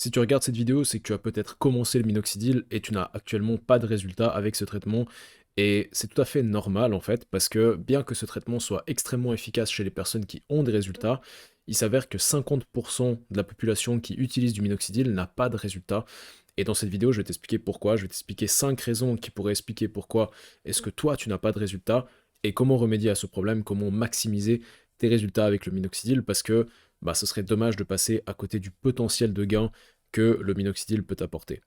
Si tu regardes cette vidéo, c'est que tu as peut-être commencé le minoxidil et tu n'as actuellement pas de résultat avec ce traitement. Et c'est tout à fait normal en fait, parce que bien que ce traitement soit extrêmement efficace chez les personnes qui ont des résultats, il s'avère que 50% de la population qui utilise du minoxidil n'a pas de résultat. Et dans cette vidéo, je vais t'expliquer pourquoi. Je vais t'expliquer 5 raisons qui pourraient expliquer pourquoi est-ce que toi tu n'as pas de résultat et comment remédier à ce problème, comment maximiser tes résultats avec le minoxidil, parce que bah, ce serait dommage de passer à côté du potentiel de gain que le minoxidil peut apporter.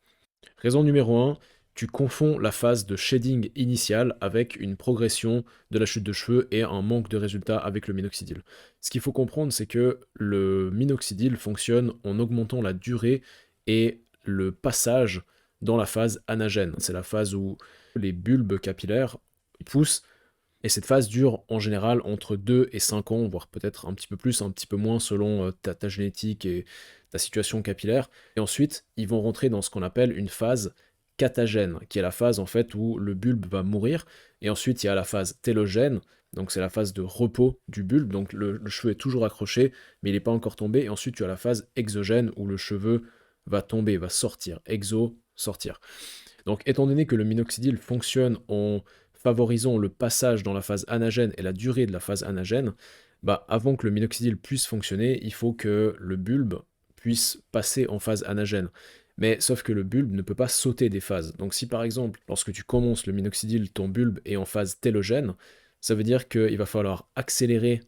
Raison numéro 1, tu confonds la phase de shading initiale avec une progression de la chute de cheveux et un manque de résultats avec le minoxidil. Ce qu'il faut comprendre, c'est que le minoxidil fonctionne en augmentant la durée et le passage dans la phase anagène. C'est la phase où les bulbes capillaires poussent, et cette phase dure en général entre 2 et 5 ans, voire peut-être un petit peu plus, un petit peu moins selon ta génétique et ta situation capillaire. Et ensuite, ils vont rentrer dans ce qu'on appelle une phase catagène, qui est la phase en fait où le bulbe va mourir. Et ensuite, il y a la phase télogène, donc c'est la phase de repos du bulbe, donc le cheveu est toujours accroché, mais il n'est pas encore tombé. Et ensuite, tu as la phase exogène où le cheveu va tomber, va sortir, exo, sortir. Donc, étant donné que le minoxidil fonctionne en favorisant le passage dans la phase anagène et la durée de la phase anagène, bah, avant que le minoxidil puisse fonctionner, il faut que le bulbe puisse passer en phase anagène. Mais sauf que le bulbe ne peut pas sauter des phases. Donc si par exemple, lorsque tu commences le minoxidil, ton bulbe est en phase télogène, ça veut dire qu'il va falloir accélérer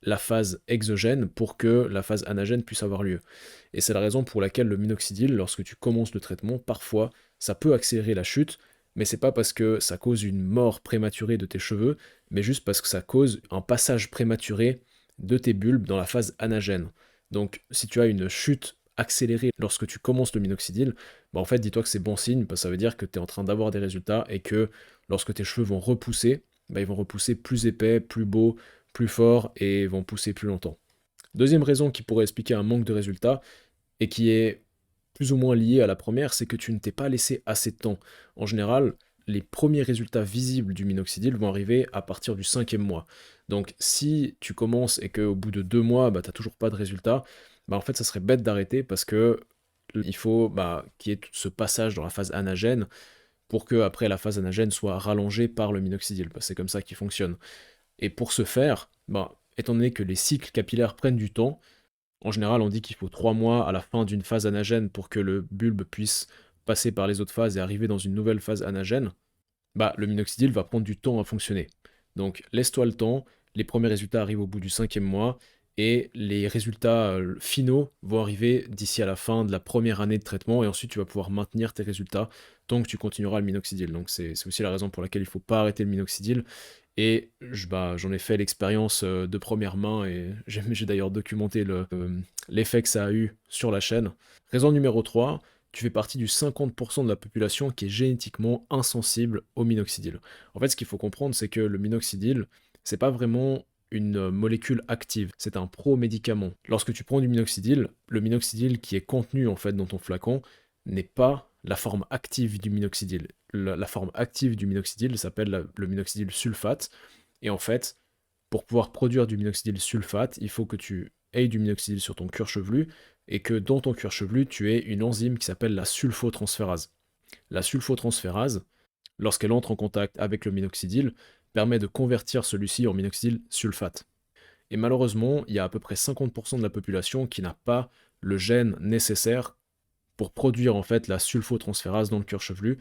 la phase exogène pour que la phase anagène puisse avoir lieu. Et c'est la raison pour laquelle le minoxidil, lorsque tu commences le traitement, parfois, ça peut accélérer la chute, mais c'est pas parce que ça cause une mort prématurée de tes cheveux, mais juste parce que ça cause un passage prématuré de tes bulbes dans la phase anagène. Donc, si tu as une chute accélérée lorsque tu commences le minoxidil, bah en fait, dis-toi que c'est bon signe, parce que ça veut dire que tu es en train d'avoir des résultats et que lorsque tes cheveux vont repousser, bah ils vont repousser plus épais, plus beaux, plus forts et vont pousser plus longtemps. Deuxième raison qui pourrait expliquer un manque de résultats, et qui est plus ou moins liée à la première, c'est que tu ne t'es pas laissé assez de temps. En général, les premiers résultats visibles du minoxidil vont arriver à partir du 5e mois. Donc si tu commences et qu'au bout de 2 mois, bah, tu n'as toujours pas de résultats, bah, en fait ça serait bête d'arrêter parce que il faut qu'il y ait tout ce passage dans la phase anagène pour que après la phase anagène soit rallongée par le minoxidil. C'est comme ça qu'il fonctionne. Et pour ce faire, étant donné que les cycles capillaires prennent du temps, en général, on dit qu'il faut 3 mois à la fin d'une phase anagène pour que le bulbe puisse passer par les autres phases et arriver dans une nouvelle phase anagène. Bah, le minoxidil va prendre du temps à fonctionner. Donc, laisse-toi le temps. Les premiers résultats arrivent au bout du 5e mois et les résultats finaux vont arriver d'ici à la fin de la première année de traitement et ensuite tu vas pouvoir maintenir tes résultats tant que tu continueras le minoxidil. Donc, c'est aussi la raison pour laquelle il ne faut pas arrêter le minoxidil. Et j'en ai fait l'expérience de première main et j'ai d'ailleurs documenté l'effet que ça a eu sur la chaîne. Raison numéro 3, tu fais partie du 50% de la population qui est génétiquement insensible au minoxidil. En fait, ce qu'il faut comprendre, c'est que le minoxidil, c'est pas vraiment une molécule active, c'est un pro-médicament. Lorsque tu prends du minoxidil, le minoxidil qui est contenu en fait dans ton flacon n'est pas la forme active du minoxidil. La forme active du minoxidil s'appelle le minoxidil sulfate. Et en fait, pour pouvoir produire du minoxidil sulfate, il faut que tu aies du minoxidil sur ton cuir chevelu et que dans ton cuir chevelu, tu aies une enzyme qui s'appelle la sulfotransférase. La sulfotransférase, lorsqu'elle entre en contact avec le minoxidil, permet de convertir celui-ci en minoxidil sulfate. Et malheureusement, il y a à peu près 50% de la population qui n'a pas le gène nécessaire pour produire en fait la sulfotransférase dans le cuir chevelu.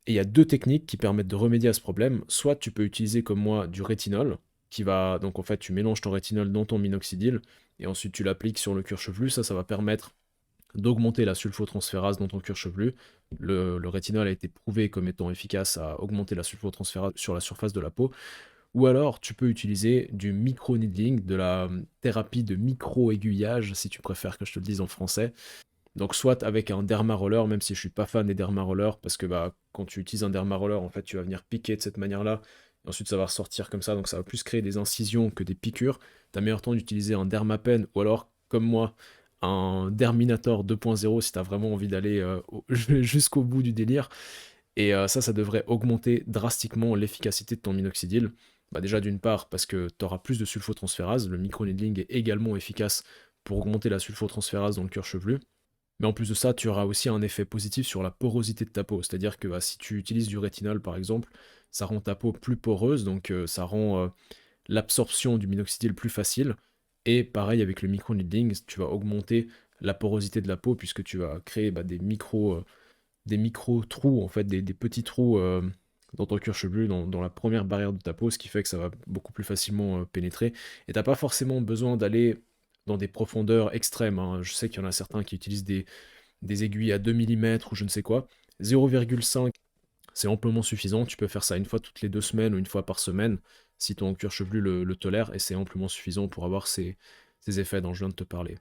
Et il y a deux techniques qui permettent de remédier à ce problème. Soit tu peux utiliser comme moi du rétinol, qui va donc en fait tu mélanges ton rétinol dans ton minoxidil et ensuite tu l'appliques sur le cuir chevelu. Ça va permettre d'augmenter la sulfotransférase dans ton cuir chevelu. Le rétinol a été prouvé comme étant efficace à augmenter la sulfotransférase sur la surface de la peau. Ou alors tu peux utiliser du micro-needling, de la thérapie de micro-aiguillage, si tu préfères que je te le dise en français. Donc soit avec un dermaroller, même si je suis pas fan des dermarollers, parce que quand tu utilises un dermaroller, en fait, tu vas venir piquer de cette manière-là, et ensuite ça va ressortir comme ça, donc ça va plus créer des incisions que des piqûres. T'as meilleur temps d'utiliser un dermapen, ou alors, comme moi, un Derminator 2.0 si t'as vraiment envie d'aller jusqu'au bout du délire. Et ça devrait augmenter drastiquement l'efficacité de ton minoxidil. Déjà d'une part, parce que tu auras plus de sulfotransférase, le microneedling est également efficace pour augmenter la sulfotransférase dans le cuir chevelu. Mais en plus de ça, tu auras aussi un effet positif sur la porosité de ta peau. C'est-à-dire que bah, si tu utilises du rétinol, par exemple, ça rend ta peau plus poreuse, donc ça rend l'absorption du minoxidil plus facile. Et pareil avec le micro-needling, tu vas augmenter la porosité de la peau puisque tu vas créer bah, des micro trous, en fait, des petits trous dans ton cuir chevelu, dans la première barrière de ta peau, ce qui fait que ça va beaucoup plus facilement pénétrer. Et t'as pas forcément besoin d'aller dans des profondeurs extrêmes, hein. Je sais qu'il y en a certains qui utilisent des aiguilles à 2 millimètres ou je ne sais quoi. 0,5, c'est amplement suffisant. Tu peux faire ça une fois toutes les 2 semaines ou une fois par semaine, si ton cuir chevelu le tolère, et c'est amplement suffisant pour avoir ces effets dont je viens de te parler.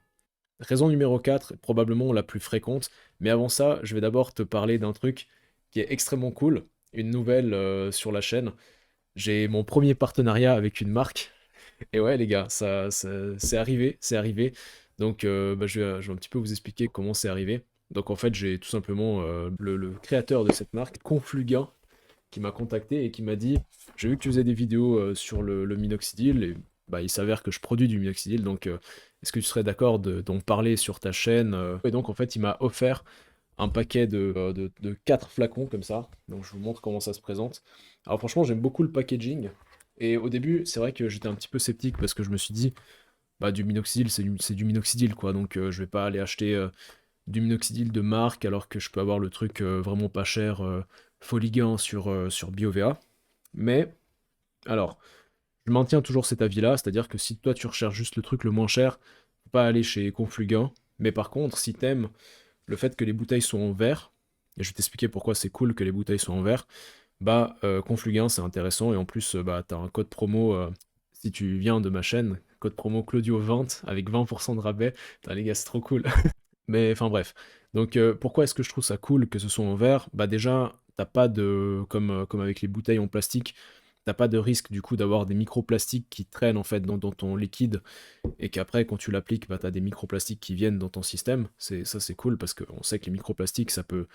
Raison numéro 4, probablement la plus fréquente, mais avant ça, je vais d'abord te parler d'un truc qui est extrêmement cool, une nouvelle sur la chaîne. J'ai mon premier partenariat avec une marque, et ouais les gars, c'est arrivé, c'est arrivé. Donc bah, je vais un petit peu vous expliquer comment c'est arrivé. Donc en fait, j'ai tout simplement le créateur de cette marque, Confluga, qui m'a contacté et qui m'a dit, j'ai vu que tu faisais des vidéos sur le minoxidil, et bah, il s'avère que je produis du minoxidil, donc est-ce que tu serais d'accord d'en parler sur ta chaîne? Et donc en fait, il m'a offert un paquet de 4 flacons comme ça, donc je vous montre comment ça se présente. Alors franchement, j'aime beaucoup le packaging, et au début, c'est vrai que j'étais un petit peu sceptique parce que je me suis dit, bah du minoxidil, c'est du minoxidil quoi, donc je vais pas aller acheter du minoxidil de marque alors que je peux avoir le truc vraiment pas cher, Foligan sur BioVA. Mais, alors, je maintiens toujours cet avis-là, c'est-à-dire que si toi tu recherches juste le truc le moins cher, faut pas aller chez Confluguin. Mais par contre, si t'aimes le fait que les bouteilles sont en verre, et je vais t'expliquer pourquoi c'est cool que les bouteilles soient en verre, bah Confluguin c'est intéressant, et en plus bah t'as un code promo si tu viens de ma chaîne, code promo Claudio20 avec 20% de rabais. Putain, les gars, c'est trop cool. Mais enfin bref. Donc pourquoi est-ce que je trouve ça cool que ce soit en verre? Bah déjà, t'as pas de. Comme avec les bouteilles en plastique, t'as pas de risque du coup d'avoir des microplastiques qui traînent en fait dans ton liquide et qu'après quand tu l'appliques, bah t'as des microplastiques qui viennent dans ton système. Ça c'est cool parce qu'on sait que les microplastiques ça peut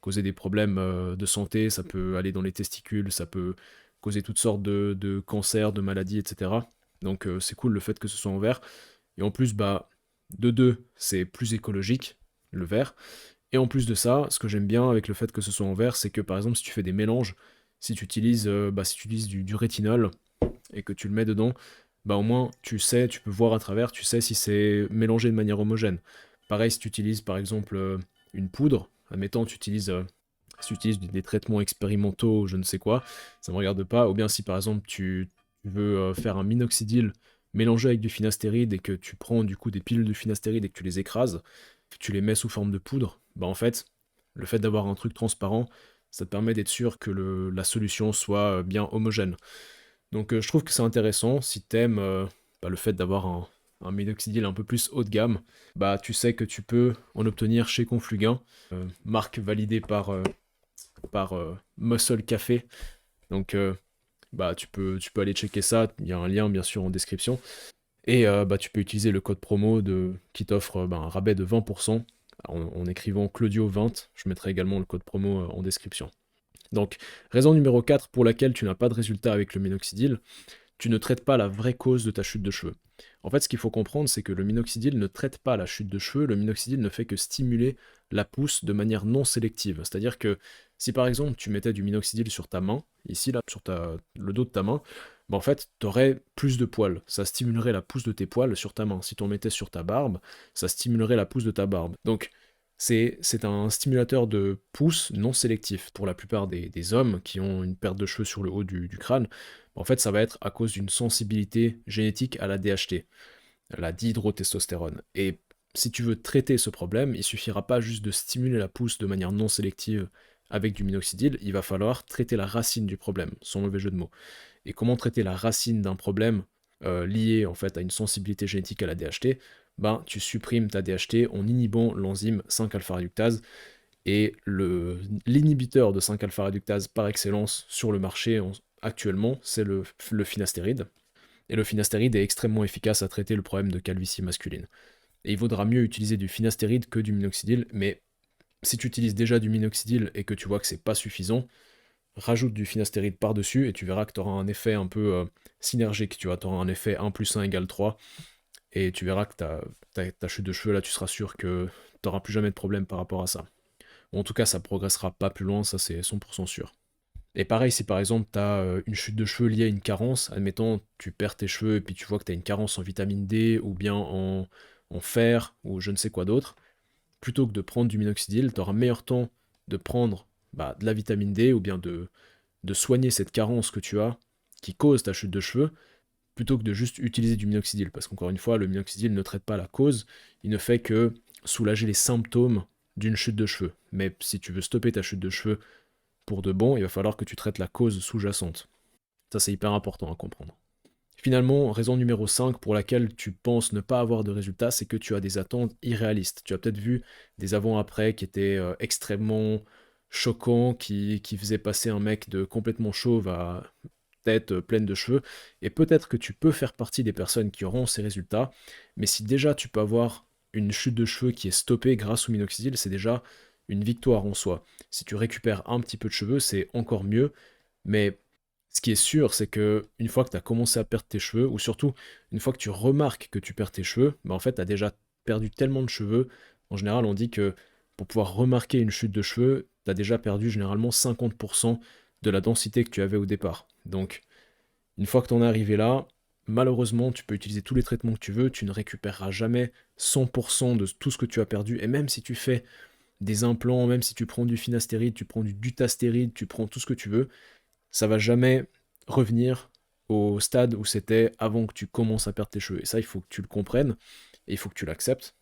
causer des problèmes de santé, ça peut aller dans les testicules, ça peut causer toutes sortes de cancers, de maladies, etc. Donc c'est cool le fait que ce soit en verre. Et en plus, bah, de deux, c'est plus écologique, le verre. Et en plus de ça, ce que j'aime bien avec le fait que ce soit en verre, c'est que par exemple, si tu fais des mélanges, si tu utilises du rétinol et que tu le mets dedans, bah au moins tu sais, tu peux voir à travers, tu sais si c'est mélangé de manière homogène. Pareil, si tu utilises par exemple une poudre, admettons, si tu utilises des traitements expérimentaux, je ne sais quoi, ça me regarde pas. Ou bien si par exemple tu veux faire un minoxidil mélangé avec du finastéride et que tu prends du coup des pilules de finastéride et que tu les écrases, que tu les mets sous forme de poudre, bah en fait, le fait d'avoir un truc transparent, ça te permet d'être sûr que la solution soit bien homogène. Donc je trouve que c'est intéressant si t'aimes bah, le fait d'avoir un minoxidil un peu plus haut de gamme, bah tu sais que tu peux en obtenir chez Confluguin, marque validée par Muscle Café. Donc bah tu peux aller checker ça, il y a un lien bien sûr en description. Et bah, tu peux utiliser le code promo qui t'offre bah, un rabais de 20% en écrivant Claudio20. Je mettrai également le code promo en description. Donc, raison numéro 4 pour laquelle tu n'as pas de résultat avec le minoxidil, tu ne traites pas la vraie cause de ta chute de cheveux. En fait, ce qu'il faut comprendre, c'est que le minoxidil ne traite pas la chute de cheveux, le minoxidil ne fait que stimuler la pousse de manière non sélective. C'est-à-dire que si par exemple tu mettais du minoxidil sur ta main, ici là, sur le dos de ta main, bah, en fait, tu aurais plus de poils. Ça stimulerait la pousse de tes poils sur ta main. Si tu en mettais sur ta barbe, ça stimulerait la pousse de ta barbe. Donc, c'est un stimulateur de pousse non sélectif. Pour la plupart des hommes qui ont une perte de cheveux sur le haut du crâne, en fait, ça va être à cause d'une sensibilité génétique à la DHT, la dihydrotestostérone. Et si tu veux traiter ce problème, il suffira pas juste de stimuler la pousse de manière non sélective avec du minoxidil, il va falloir traiter la racine du problème, sans mauvais jeu de mots. Et comment traiter la racine d'un problème lié en fait à une sensibilité génétique à la DHT? Ben, tu supprimes ta DHT en inhibant l'enzyme 5-alpha réductase. Et l'inhibiteur de 5-alpha réductase par excellence sur le marché actuellement, c'est le finastéride. Et le finastéride est extrêmement efficace à traiter le problème de calvitie masculine. Et il vaudra mieux utiliser du finastéride que du minoxidil, mais si tu utilises déjà du minoxidil et que tu vois que c'est pas suffisant, rajoute du finastéride par-dessus et tu verras que tu auras un effet un peu synergique. Tu auras un effet 1 plus 1 égale 3 et tu verras que ta chute de cheveux là, tu seras sûr que t'auras plus jamais de problème par rapport à ça. Ou en tout cas, ça progressera pas plus loin, ça c'est 100% sûr. Et pareil, si par exemple tu as une chute de cheveux liée à une carence, admettons tu perds tes cheveux et puis tu vois que tu as une carence en vitamine D ou bien en fer ou je ne sais quoi d'autre, plutôt que de prendre du minoxidil, tu auras meilleur temps de prendre de la vitamine D ou bien de soigner cette carence que tu as qui cause ta chute de cheveux, plutôt que de juste utiliser du minoxidil. Parce qu'encore une fois, le minoxidil ne traite pas la cause, il ne fait que soulager les symptômes d'une chute de cheveux. Mais si tu veux stopper ta chute de cheveux pour de bon, il va falloir que tu traites la cause sous-jacente. Ça, c'est hyper important à comprendre. Finalement, raison numéro 5 pour laquelle tu penses ne pas avoir de résultats, c'est que tu as des attentes irréalistes. Tu as peut-être vu des avant-après qui étaient extrêmement choquants, qui faisaient passer un mec de complètement chauve à tête pleine de cheveux, et peut-être que tu peux faire partie des personnes qui auront ces résultats, mais si déjà tu peux avoir une chute de cheveux qui est stoppée grâce au minoxidil, c'est déjà une victoire en soi. Si tu récupères un petit peu de cheveux, c'est encore mieux, mais ce qui est sûr, c'est que une fois que tu as commencé à perdre tes cheveux, ou surtout une fois que tu remarques que tu perds tes cheveux, en fait, tu as déjà perdu tellement de cheveux. En général, on dit que pour pouvoir remarquer une chute de cheveux, tu as déjà perdu généralement 50% de la densité que tu avais au départ. Donc, une fois que tu en es arrivé là, malheureusement, tu peux utiliser tous les traitements que tu veux, tu ne récupéreras jamais 100% de tout ce que tu as perdu, et même si tu fais des implants, même si tu prends du finastéride, tu prends du dutastéride, tu prends tout ce que tu veux, ça va jamais revenir au stade où c'était avant que tu commences à perdre tes cheveux. Et ça, il faut que tu le comprennes, et il faut que tu l'acceptes,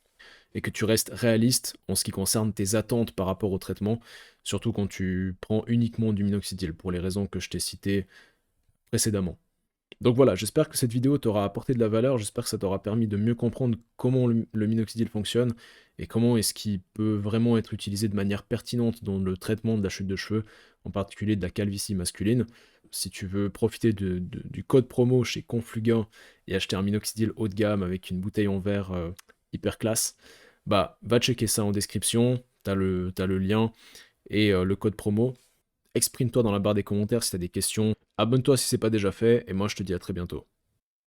et que tu restes réaliste en ce qui concerne tes attentes par rapport au traitement, surtout quand tu prends uniquement du minoxidil, pour les raisons que je t'ai citées précédemment. Donc voilà, j'espère que cette vidéo t'aura apporté de la valeur, j'espère que ça t'aura permis de mieux comprendre comment le minoxidil fonctionne et comment est-ce qu'il peut vraiment être utilisé de manière pertinente dans le traitement de la chute de cheveux, en particulier de la calvitie masculine. Si tu veux profiter du code promo chez Confluent et acheter un minoxidil haut de gamme avec une bouteille en verre hyper classe, va checker ça en description, t'as le lien et le code promo. Exprime-toi dans la barre des commentaires si tu as des questions. Abonne-toi si c'est pas déjà fait, et moi je te dis à très bientôt.